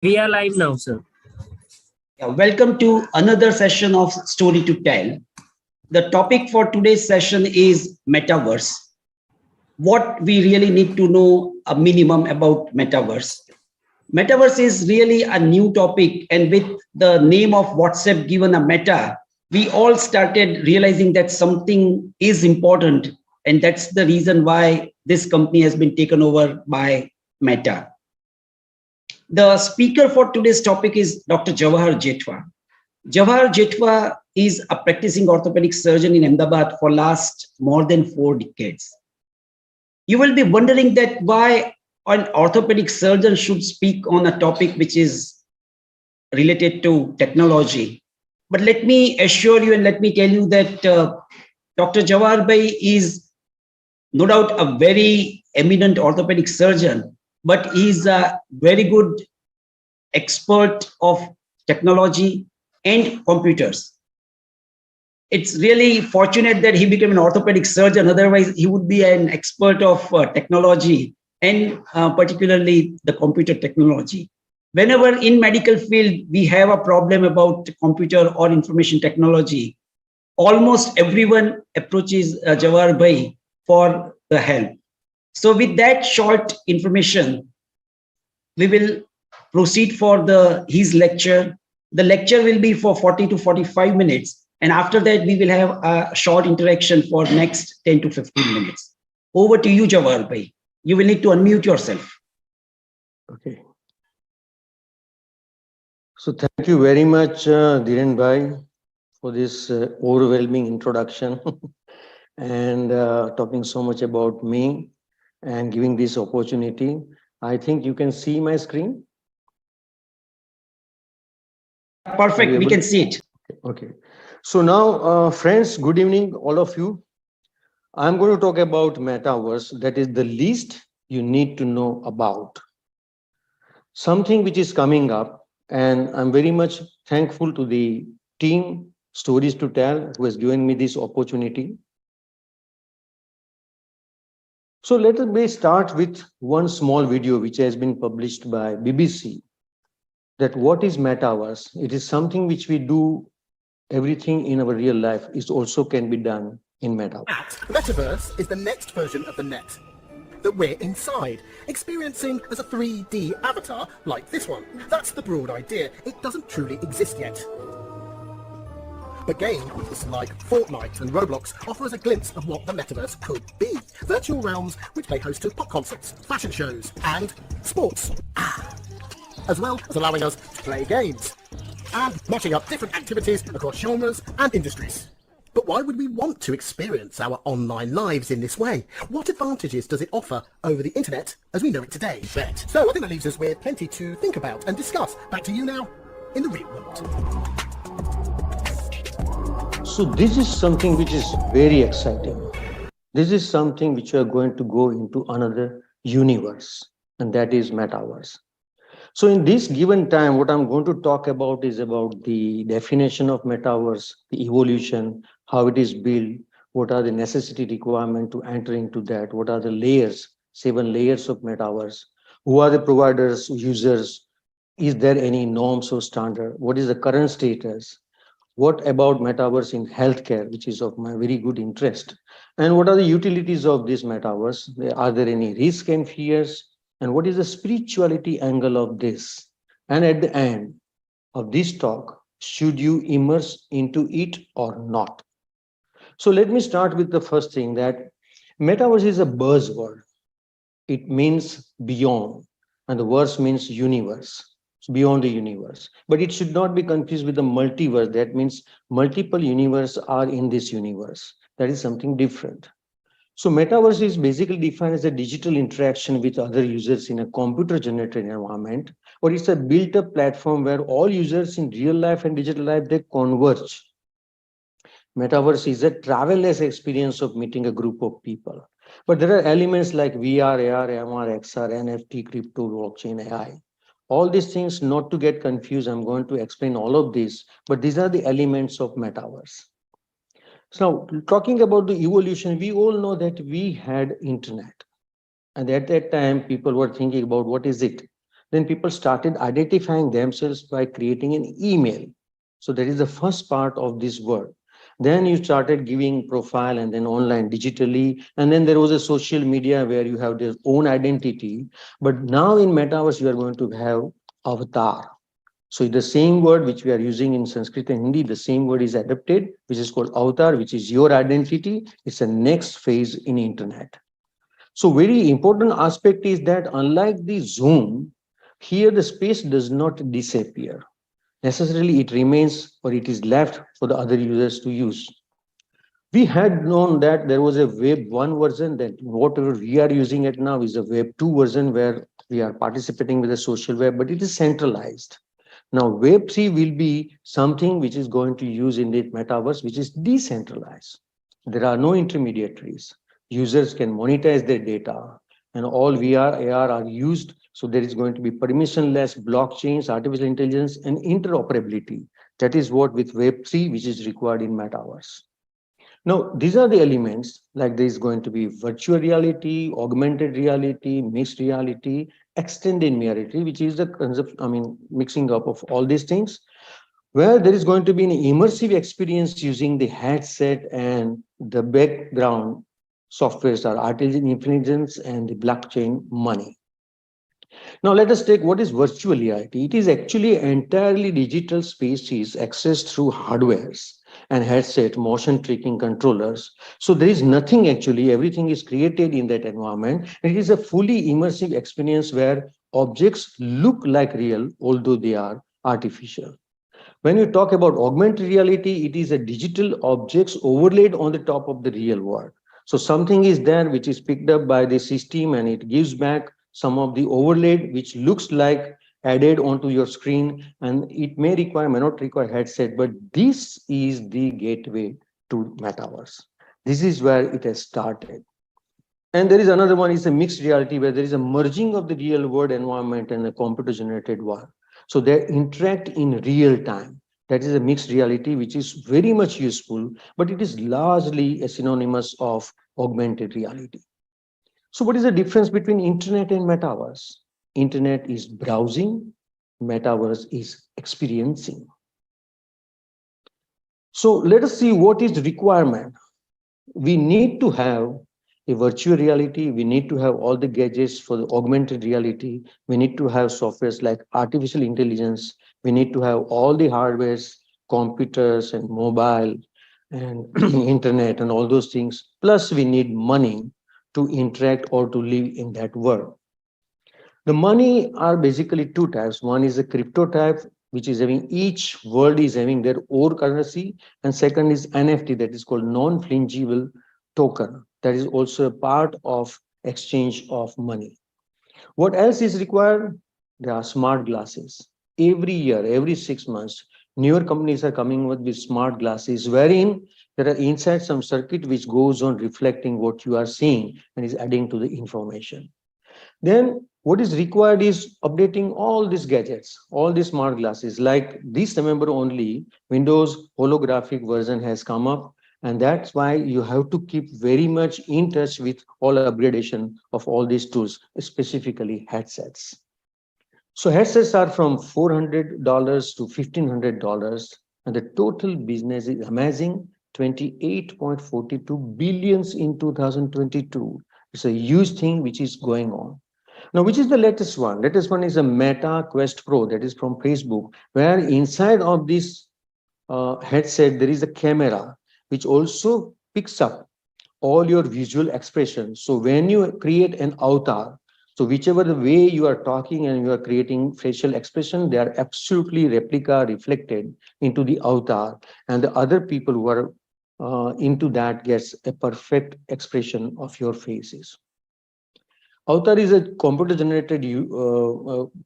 We are live now, sir. Welcome to another session of Story to Tell. The topic for today's session is Metaverse. What we really need to know a minimum about Metaverse. Metaverse is really a new topic, and with the name of WhatsApp given a Meta, we all started realizing that something is important, and that's the reason why this company has been taken over by Meta. The speaker for today's topic is Dr. Jawahar Jethwa. Jawahar Jethwa is a practicing orthopedic surgeon in Ahmedabad for last more than 4 decades. You will be wondering that why an orthopedic surgeon should speak on a topic which is related to technology. But let me assure you and let me tell you that Dr. Jawahar Bhai is no doubt a very eminent orthopedic surgeon, but he's a very good expert of technology and computers. It's really fortunate that he became an orthopedic surgeon. Otherwise, he would be an expert of technology and particularly the computer technology. Whenever in medical field, we have a problem about computer or information technology, almost everyone approaches Jawahar Bhai for the help. So with that short information, we will proceed for his lecture. The lecture will be for 40 to 45 minutes. And after that, we will have a short interaction for next 10 to 15 minutes. Over to you, Jawahar Bhai. You will need to unmute yourself. Okay. So thank you very much, Dhiren Bhai, for this overwhelming introduction and talking so much about me and giving this opportunity. I think you can see my screen. Perfect, we can see it. Okay. So now, friends, good evening, all of you. I'm going to talk about Metaverse. That is the least you need to know about. Something which is coming up, and I'm very much thankful to the team Stories to Tell who has given me this opportunity. So let us start with one small video which has been published by BBC. That what is Metaverse? It is something which we do. Everything in our real life is also can be done in Metaverse. Metaverse is the next version of the net that we're inside, experiencing as a 3D avatar like this one. That's the broad idea. It doesn't truly exist yet. But games like Fortnite and Roblox offer us a glimpse of what the Metaverse could be. Virtual realms which play host to pop concerts, fashion shows, and sports. As well as allowing us to play games and matching up different activities across genres and industries. But why would we want to experience our online lives in this way? What advantages does it offer over the internet as we know it today? So I think that leaves us with plenty to think about and discuss. Back to you now in the real world. So this is something which is very exciting. This is something which we are going to go into another universe, and that is Metaverse. So in this given time, what I'm going to talk about is about the definition of Metaverse, the evolution, how it is built, what are the necessity requirement to enter into that, what are the layers, 7 layers of Metaverse, who are the providers, users, is there any norms or standard, what is the current status, what about Metaverse in healthcare, which is of my very good interest, and what are the utilities of this Metaverse, are there any risks and fears, and what is the spirituality angle of this? And at the end of this talk, should you immerse into it or not? So let me start with the first thing, that Metaverse is a buzzword. It means beyond, and the verse means universe. It's beyond the universe. But it should not be confused with the multiverse. That means multiple universes are in this universe. That is something different. So Metaverse is basically defined as a digital interaction with other users in a computer-generated environment, or it's a built-up platform where all users in real life and digital life, they converge. Metaverse is a travel-less experience of meeting a group of people. But there are elements like VR, AR, MR, XR, NFT, crypto, blockchain, AI. All these things, not to get confused, I'm going to explain all of this, but these are the elements of Metaverse. So now, talking about the evolution, we all know that we had internet. And at that time, people were thinking about what is it? Then people started identifying themselves by creating an email. So that is the first part of this word. Then you started giving profile and then online digitally. And then there was a social media where you have their own identity. But now in Metaverse, you are going to have avatar. So the same word which we are using in Sanskrit and Hindi, the same word is adapted, which is called avatar, which is your identity. It's the next phase in internet. So very important aspect is that unlike the Zoom, here the space does not disappear. Necessarily it remains or it is left for the other users to use. We had known that there was a web 1 version, that whatever we are using it now is a web 2 version where we are participating with the social web, but it is centralized. Now, Web 3 will be something which is going to use in the metaverse, which is decentralized. There are no intermediaries. Users can monetize their data, and all VR, AR are used. So there is going to be permissionless blockchains, artificial intelligence, and interoperability. That is what with Web 3, which is required in metaverse. Now, these are the elements, like there is going to be virtual reality, augmented reality, mixed reality, extended reality, which is the concept, mixing up of all these things, where there is going to be an immersive experience using the headset and the background softwares are artificial intelligence and the blockchain money. Now, let us take what is virtual reality. It is actually entirely digital spaces accessed through hardwares and headset, motion tracking controllers. So there is nothing actually, everything is created in that environment. And it is a fully immersive experience where objects look like real, although they are artificial. When you talk about augmented reality, it is a digital objects overlaid on the top of the real world. So something is there which is picked up by the system and it gives back some of the overlaid which looks like added onto your screen, and it may require, may not require headset, but this is the gateway to metaverse. This is where it has started. And there is another one is a mixed reality where there is a merging of the real world environment and the computer generated one. So they interact in real time. That is a mixed reality, which is very much useful, but it is largely a synonymous of augmented reality. So what is the difference between internet and metaverse? Internet is browsing, metaverse is experiencing. So let us see what is the requirement. We need to have a virtual reality. We need to have all the gadgets for the augmented reality. We need to have softwares like artificial intelligence. We need to have all the hardwares, computers and mobile and internet and all those things. Plus we need money to interact or to live in that world. The money are basically two types. One is a crypto type, which is having each world is having their own currency, and second is NFT, that is called non-fungible token. That is also a part of exchange of money. What else is required? There are smart glasses. Every year, every 6 months, newer companies are coming with smart glasses, wherein there are inside some circuit which goes on reflecting what you are seeing and is adding to the information. Then what is required is updating all these gadgets, all these smart glasses. Like this November only, Windows holographic version has come up. And that's why you have to keep very much in touch with all upgradation of all these tools, specifically headsets. So headsets are from $400 to $1,500. And the total business is amazing, 28.42 billions in 2022. It's a huge thing which is going on. Now, which is the latest one? Latest one is a Meta Quest Pro, that is from Facebook, where inside of this headset, there is a camera which also picks up all your visual expressions. So when you create an avatar, so whichever the way you are talking and you are creating facial expression, they are absolutely replica reflected into the avatar, and the other people who are into that gets a perfect expression of your faces. Avatar is a computer-generated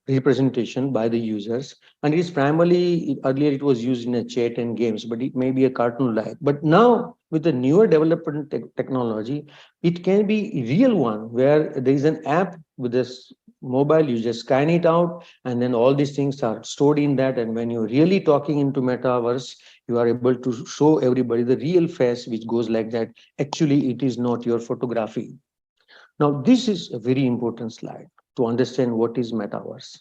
representation by the users, and it is primarily, earlier it was used in a chat and games, but it may be a cartoon-like. But now, with the newer development technology, it can be a real one, where there is an app with this mobile, you just scan it out, and then all these things are stored in that. And when you're really talking into metaverse, you are able to show everybody the real face, which goes like that. Actually, it is not your photography. Now, this is a very important slide to understand what is metaverse.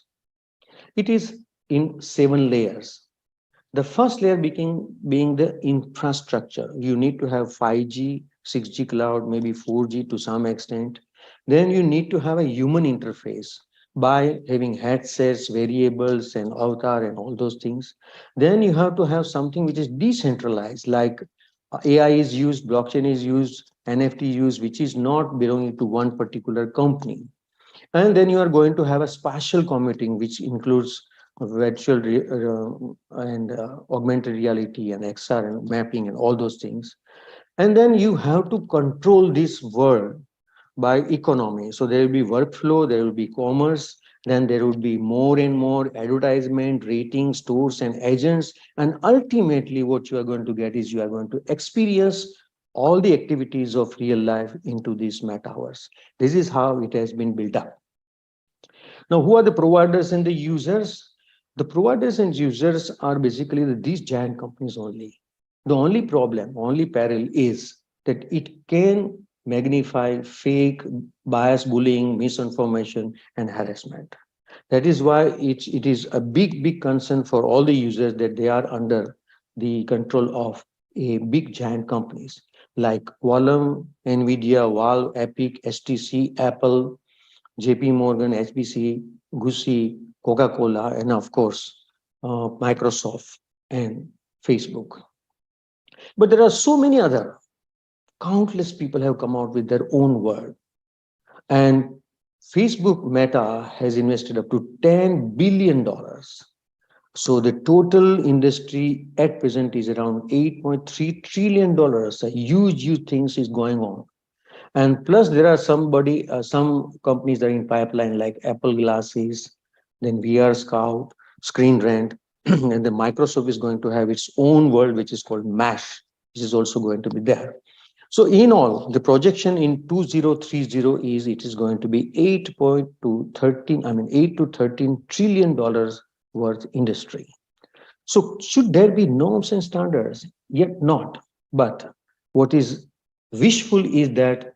It is in 7 layers. The first layer being the infrastructure. You need to have 5G, 6G cloud, maybe 4G to some extent. Then you need to have a human interface by having headsets, variables, and avatar and all those things. Then you have to have something which is decentralized, like AI is used, blockchain is used, NFT used, which is not belonging to one particular company. And then you are going to have a spatial computing, which includes virtual and augmented reality and XR and mapping and all those things. And then you have to control this world by economy. So there will be workflow, there will be commerce, then there will be more and more advertisement, ratings, stores, and agents. And ultimately, what you are going to get is you are going to experience all the activities of real life into this metaverse. This is how it has been built up. Now, who are the providers and the users? The providers and users are basically these giant companies only. The only problem, only peril is that it can magnify fake, bias, bullying, misinformation, and harassment. That is why it is a big concern for all the users that they are under the control of a big giant companies like Qualcomm, Nvidia, Valve, Epic, STC, Apple, JP Morgan, HBC, Gucci, Coca-Cola, and of course, Microsoft and Facebook. But there are so many other, countless people have come out with their own word. And Facebook Meta has invested up to $10 billion. So the total industry at present is around $8.3 trillion. A huge things is going on. And plus, there are some companies that are in pipeline like Apple Glasses, then VR Scout, Screen Rent, and then Microsoft is going to have its own world, which is called Mesh, which is also going to be there. So in all, the projection in 2030 is it is going to be 8 to 13 trillion dollars worth industry. So should there be norms and standards? Yet not. But what is wishful is that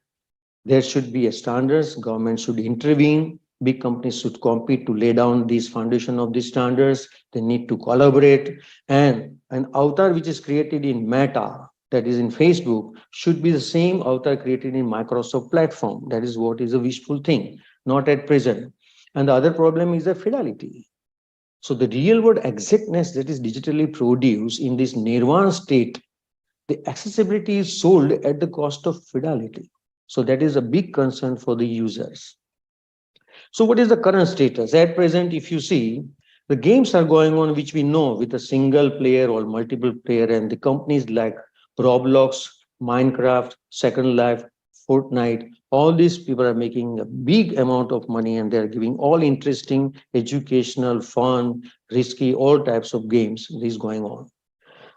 there should be a standards, government should intervene, big companies should compete to lay down these foundation of these standards, they need to collaborate, and an avatar which is created in Meta, that is in Facebook, should be the same avatar created in Microsoft platform. That is what is a wishful thing, not at present. And the other problem is the fidelity. So the real world exactness that is digitally produced in this nirvana state, the accessibility is sold at the cost of fidelity. So that is a big concern for the users. So what is the current status? At present, if you see, the games are going on, which we know with a single player or multiple player, and the companies like Roblox, Minecraft, Second Life, Fortnite, all these people are making a big amount of money and they're giving all interesting, educational, fun, risky, all types of games. This going on.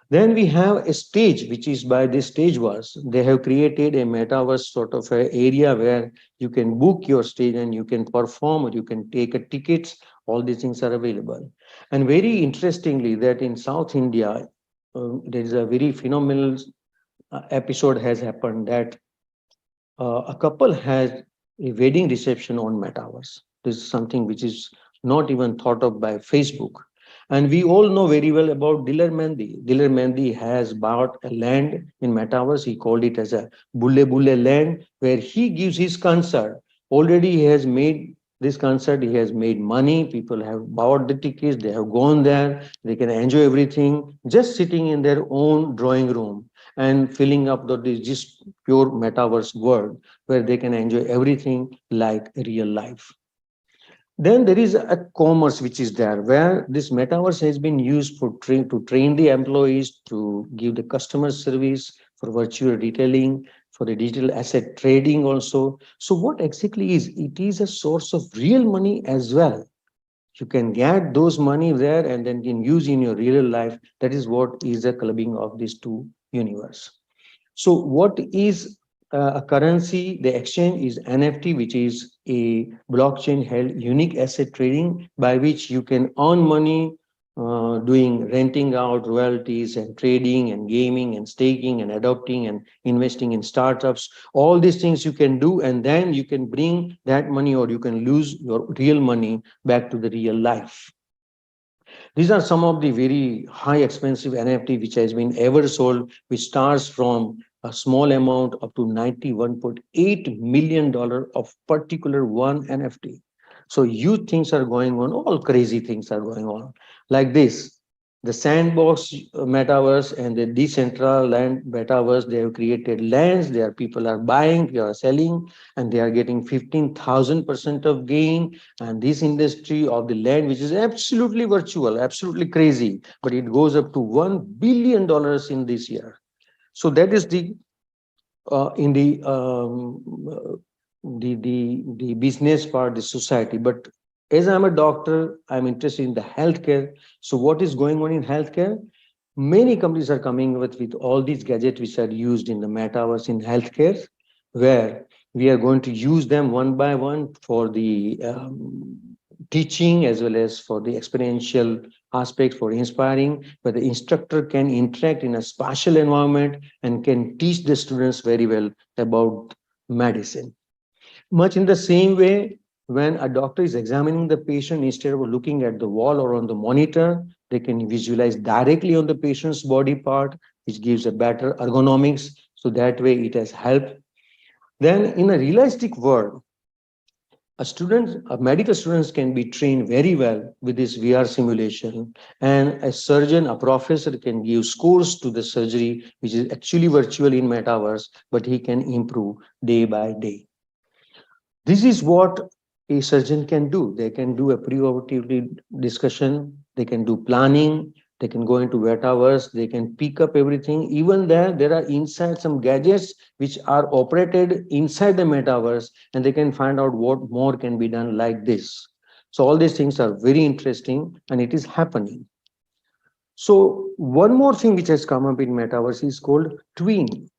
Then we have a stage, which is by this stage was, they have created a metaverse sort of a area where you can book your stage and you can perform or you can take a tickets. All these things are available. And very interestingly, that in South India, there is a very phenomenal episode has happened that a couple has a wedding reception on metaverse. This is something which is not even thought of by Facebook. And we all know very well about Dilar Mehndi. Dilar Mehndi has bought a land in metaverse. He called it as a Bulle Bulle land, where he gives his concert. Already he has made this concert, he has made money. People have bought the tickets, they have gone there, they can enjoy everything, just sitting in their own drawing room and filling up this just pure metaverse world where they can enjoy everything like real life. Then there is a commerce which is there where this metaverse has been used for to train the employees, to give the customer service, for virtual retailing, for the digital asset trading also. So what exactly is? It is a source of real money as well. You can get those money there and then can use in your real life. That is what is the clubbing of these two universe. So what is a currency? The exchange is NFT, which is a blockchain held unique asset trading by which you can earn money doing renting out royalties and trading and gaming and staking and adopting and investing in startups. All these things you can do, and then you can bring that money or you can lose your real money back to the real life. These are some of the very high expensive NFT which has been ever sold, which starts from a small amount up to $91.8 million of particular one NFT. So huge things are going on, all crazy things are going on. Like this, the sandbox metaverse and the decentralized land metaverse, they have created lands, there people are buying, they are selling, and they are getting 15,000% of gain. And this industry of the land, which is absolutely virtual, absolutely crazy, but it goes up to $1 billion in this year. So that is the in the business part, the society. But as I'm a doctor, I'm interested in the healthcare. So what is going on in healthcare? Many companies are coming with all these gadgets which are used in the metaverse in healthcare, where we are going to use them one by one for the teaching as well as for the experiential aspects for inspiring, where the instructor can interact in a spatial environment and can teach the students very well about medicine. Much in the same way, when a doctor is examining the patient, instead of looking at the wall or on the monitor, they can visualize directly on the patient's body part, which gives a better ergonomics. So that way it has helped. Then in a realistic world, a medical students can be trained very well with this VR simulation, and a surgeon, a professor can give scores to the surgery, which is actually virtual in metaverse, but he can improve day by day. This is what a surgeon can do. They can do a pre-operative discussion, they can do planning, they can go into metaverse, they can pick up everything. Even there are inside some gadgets which are operated inside the metaverse, and they can find out what more can be done like this. So all these things are very interesting, and it is happening. So one more thing which has come up in metaverse is called twin.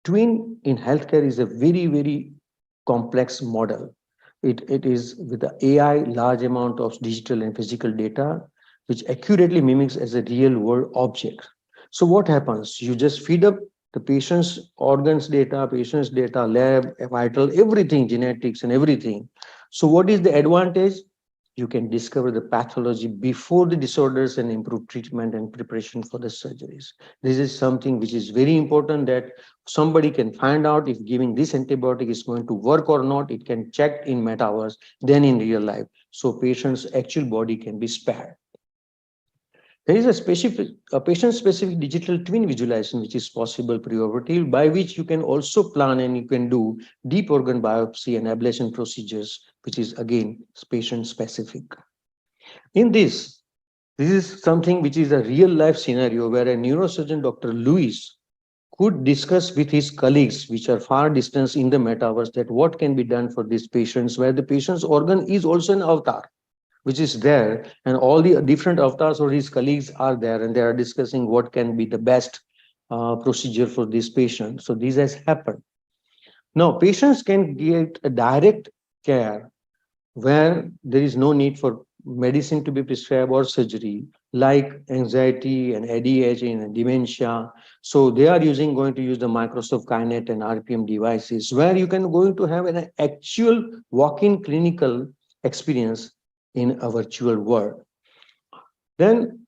Twin in healthcare is a very complex model. It is with the AI, large amount of digital and physical data, which accurately mimics as a real world object. So what happens? You just feed up the patient's organs data, patient's data, lab, vital, everything, genetics and everything. So what is the advantage? You can discover the pathology before the disorders and improve treatment and preparation for the surgeries. This is something which is very important, that somebody can find out if giving this antibiotic is going to work or not. It can check in metaverse, then in real life. So patient's actual body can be spared. There is a patient-specific digital twin visualization, which is possible preoperative, by which you can also plan and you can do deep organ biopsy and ablation procedures, which is again patient-specific. In this is something which is a real-life scenario where a neurosurgeon, Dr. Lewis, could discuss with his colleagues, which are far distance in the metaverse, that what can be done for these patients, where the patient's organ is also an avatar which is there, and all the different avatars or his colleagues are there, and they are discussing what can be the best procedure for this patient. So this has happened. Now, patients can get a direct care where there is no need for medicine to be prescribed or surgery, like anxiety and ADHD and dementia. So they are going to use the Microsoft Kinect and RPM devices, where you can going to have an actual walk-in clinical experience in a virtual world. Then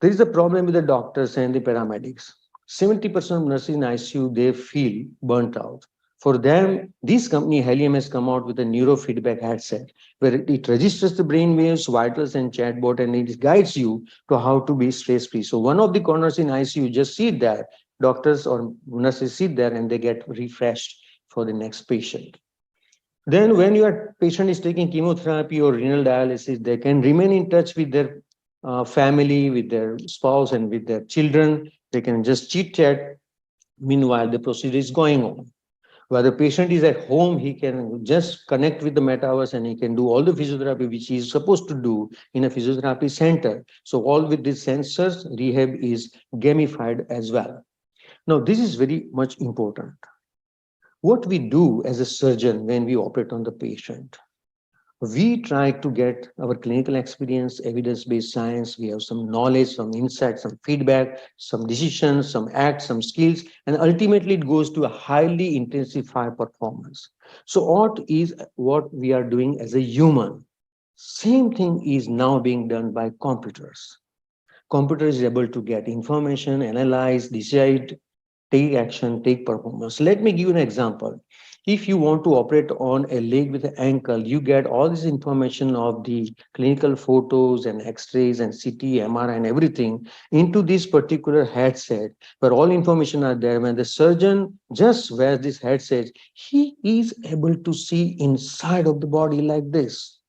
there is a problem with the doctors and the paramedics. 70% of nurses in ICU, they feel burnt out. For them, this company, Helium, has come out with a neurofeedback headset where it registers the brain waves, vitals, and chatbot, and it guides you to how to be stress-free. So one of the corners in ICU, just sit there, doctors or nurses sit there and they get refreshed for the next patient. Then when your patient is taking chemotherapy or renal dialysis, they can remain in touch with their family, with their spouse, and with their children. They can just chit chat. Meanwhile, the procedure is going on. While the patient is at home, he can just connect with the metaverse and he can do all the physiotherapy which he is supposed to do in a physiotherapy center. So all with these sensors, rehab is gamified as well. Now, this is very much important. What we do as a surgeon when we operate on the patient, we try to get our clinical experience, evidence-based science. We have some knowledge, some insight, some feedback, some decisions, some acts, some skills, and ultimately it goes to a highly intensified performance. So what we are doing as a human? Same thing is now being done by computers. Computer is able to get information, analyze, decide, take action, take performance. Let me give you an example. If you want to operate on a leg with an ankle, you get all this information of the clinical photos and x-rays and CT, MRI and everything into this particular headset where all information are there. When the surgeon just wears this headset, he is able to see inside of the body like this.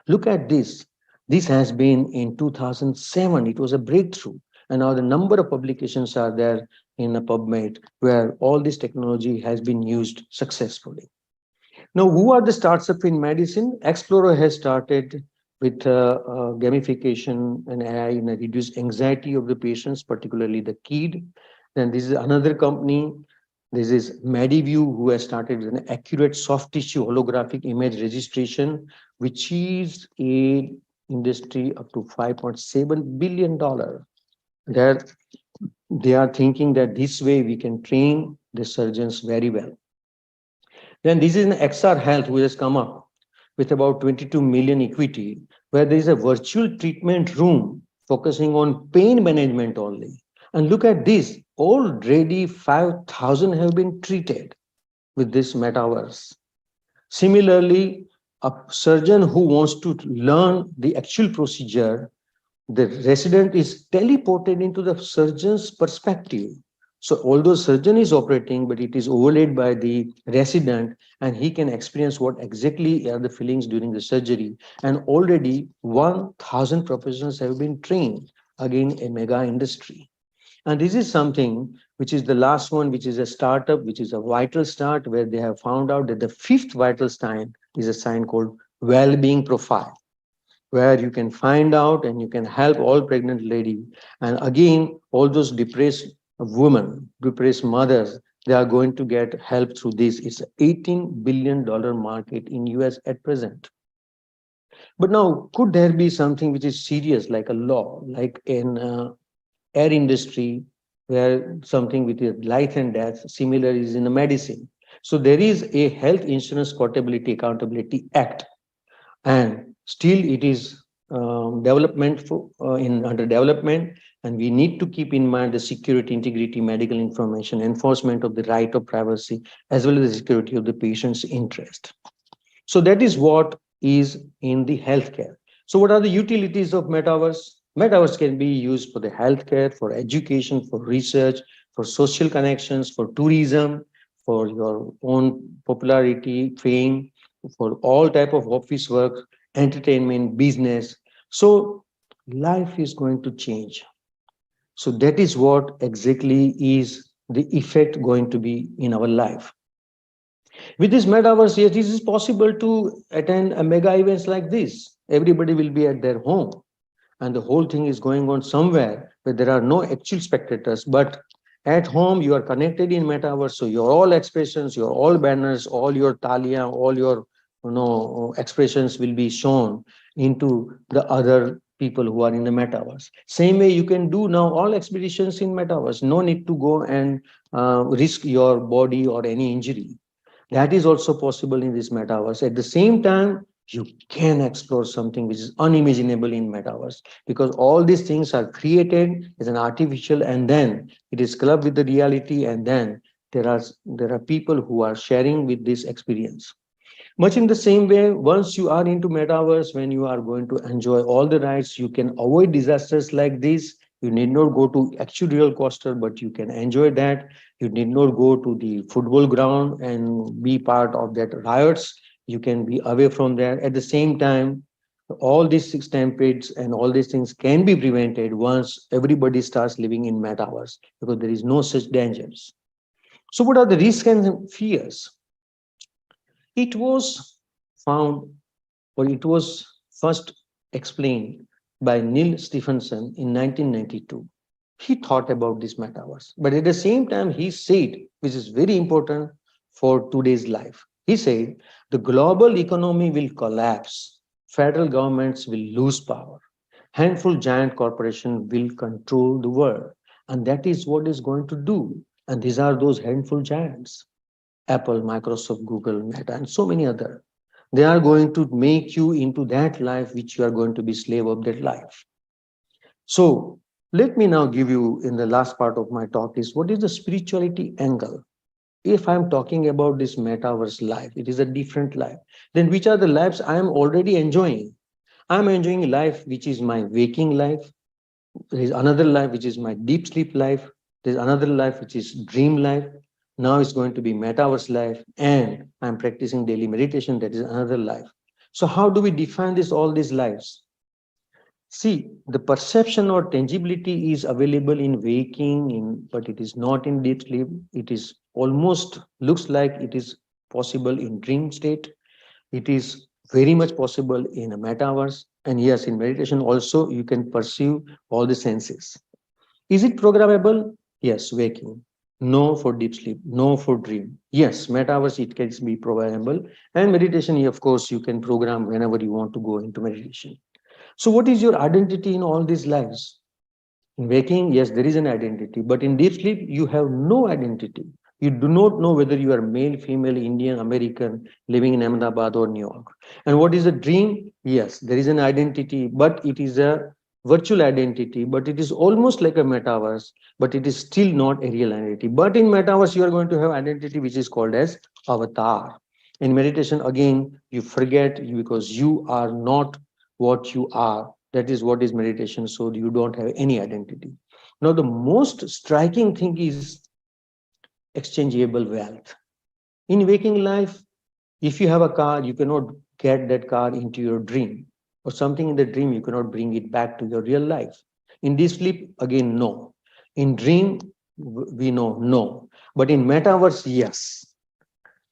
Look at this. This has been in 2007. It was a breakthrough. And now the number of publications are there in a PubMed where all this technology has been used successfully. Now, who are the startups in medicine? Explorer has started with gamification and AI in a reduced anxiety of the patients, particularly the kid. Then this is another company. This is Mediview, who has started with an accurate soft tissue holographic image registration, which is a industry up to $5.7 billion. There they are thinking that this way we can train the surgeons very well. Then this is an XR Health who has come up with about 22 million equity, where there is a virtual treatment room focusing on pain management only. And look at this, already 5,000 have been treated with this metaverse. Similarly, a surgeon who wants to learn the actual procedure, the resident is teleported into the surgeon's perspective. So although surgeon is operating, but it is overlaid by the resident and he can experience what exactly are the feelings during the surgery. And already 1,000 professionals have been trained, again, a mega industry. And this is something which is the last one, which is a startup, which is a vital start, where they have found out that the fifth vital sign is a sign called well-being profile, where you can find out and you can help all pregnant lady. And again, all those depressed women, depressed mothers, they are going to get help through this. It's an $18 billion market in US at present. But now, could there be something which is serious, like a law, like in air industry, where something with life and death, similar is in the medicine. So there is a Health Insurance Portability Accountability Act, and still it is development in under development, and we need to keep in mind the security, integrity, medical information, enforcement of the right of privacy, as well as the security of the patient's interest. So that is what is in the healthcare. So what are the utilities of metaverse? Metaverse can be used for the healthcare, for education, for research, for social connections, for tourism, for your own popularity, fame, for all type of office work, entertainment, business. So life is going to change. So that is what exactly is the effect going to be in our life. With this metaverse, yes, it is possible to attend a mega events like this. Everybody will be at their home, and the whole thing is going on somewhere where there are no actual spectators, but at home you are connected in metaverse. So your all expressions, your all banners, all your talia, all your expressions will be shown into the other people who are in the metaverse. Same way you can do now all expeditions in metaverse. No need to go and risk your body or any injury. That is also possible in this metaverse. At the same time, you can explore something which is unimaginable in metaverse, because all these things are created as an artificial, and then it is clubbed with the reality, and then there are people who are sharing with this experience. Much in the same way, once you are into metaverse, when you are going to enjoy all the rights, you can avoid disasters like this. You need not go to actual real coaster, but you can enjoy that. You need not go to the football ground and be part of that riots. You can be away from there. At the same time, all these stampedes and all these things can be prevented once everybody starts living in metaverse, because there is no such dangers. So what are the risks and fears? It was found, or it was first explained by Neil Stephenson in 1992. He thought about this metaverse, but at the same time, he said, which is very important for today's life, he said, the global economy will collapse, federal governments will lose power, handful giant corporations will control the world, and that is what is going to do. And these are those handful giants. Apple, Microsoft, Google, Meta, and so many other. They are going to make you into that life which you are going to be slave of that life. So Let me now give you in the last part of my talk is what is the spirituality angle. If I'm talking about this metaverse life, it is a different life. Then which are the lives I am already enjoying? I'm enjoying life which is my waking life. There is another life which is my deep sleep life. There's another life which is dream life. Now it's going to be metaverse life, and I'm practicing daily meditation. That is another life. So how do we define this all these lives? See, the perception or tangibility is available in waking, but it is not in deep sleep. It is almost looks like it is possible in dream state. It is very much possible in a metaverse. And yes, in meditation also you can perceive all the senses. Is it programmable? Yes, waking. No for deep sleep. No for dream. Yes, metaverse it can be programmable. And meditation, of course, you can program whenever you want to go into meditation. So, what is your identity in all these lives? In waking, yes, there is an identity, but in deep sleep, you have no identity. You do not know whether you are male, female, Indian, American, living in Ahmedabad or New York. And what is a dream? Yes, there is an identity, but it is a virtual identity, but it is almost like a metaverse, but it is still not a real identity. But in metaverse, you are going to have identity which is called as avatar. In meditation, again, you forget because you are not what you are. That is what is meditation. So you don't have any identity. Now, the most striking thing is exchangeable wealth. In waking life, if you have a car, you cannot get that car into your dream, or something in the dream, you cannot bring it back to your real life. In deep sleep, again, no. In dream, we know no. But in metaverse, yes.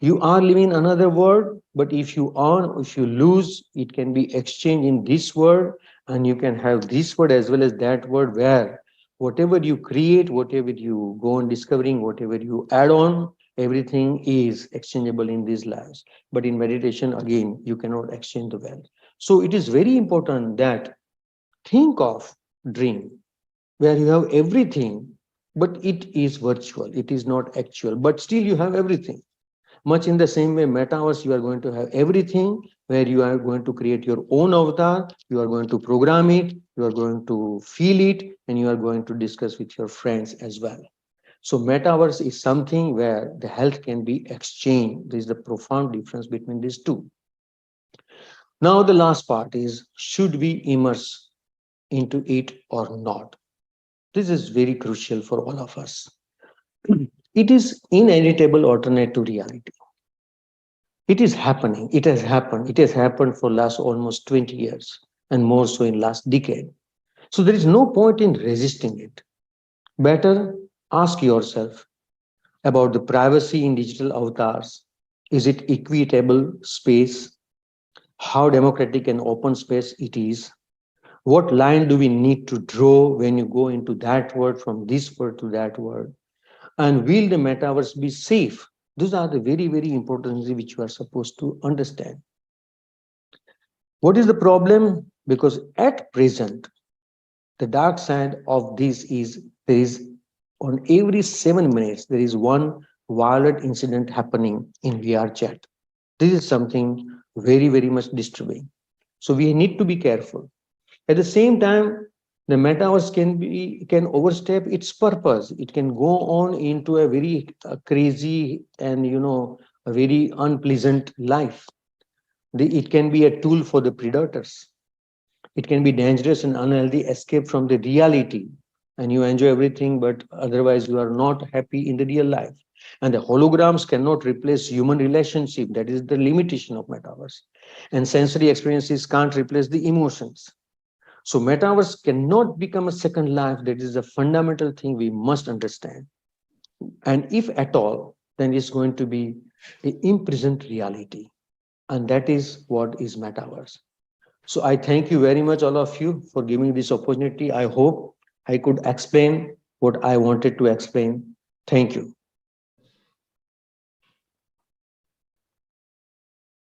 You are living another world, but if you lose, it can be exchanged in this world, and you can have this world as well as that world, where whatever you create, whatever you go on discovering, whatever you add on, everything is exchangeable in these lives. But in meditation, again, you cannot exchange the wealth. So it is very important that think of dream where you have everything, but it is virtual, it is not actual, but still you have everything. Much in the same way, metaverse, you are going to have everything where you are going to create your own avatar, you are going to program it, you are going to feel it, and you are going to discuss with your friends as well. So metaverse is something where the health can be exchanged. There is the profound difference between these two. Now, the last part is, should we immerse into it or not? This is very crucial for all of us. It is inevitable alternate to reality. It is happening. It has happened. It has happened for last almost 20 years and more so in last decade. So there is no point in resisting it. Better ask yourself about the privacy in digital avatars. Is it equitable space? How democratic and open space it is? What line do we need to draw when you go into that word from this word to that word? And will the metaverse be safe? Those are the very, very important things which you are supposed to understand. What is the problem? Because at present, the dark side of this is there is on every 7 minutes, there is one violent incident happening in VR chat. This is something very, very much disturbing. So we need to be careful. At the same time, the metaverse can overstep its purpose. It can go on into a very crazy and a very unpleasant life. It can be a tool for the predators. It can be dangerous and unhealthy escape from the reality, and you enjoy everything, but otherwise you are not happy in the real life. And the holograms cannot replace human relationship. That is the limitation of metaverse. And sensory experiences can't replace the emotions. So metaverse cannot become a second life. That is a fundamental thing we must understand. And if at all, then it's going to be an imprisoned reality. And that is what is metaverse. So I thank you very much, all of you, for giving this opportunity. I hope I could explain what I wanted to explain. Thank you.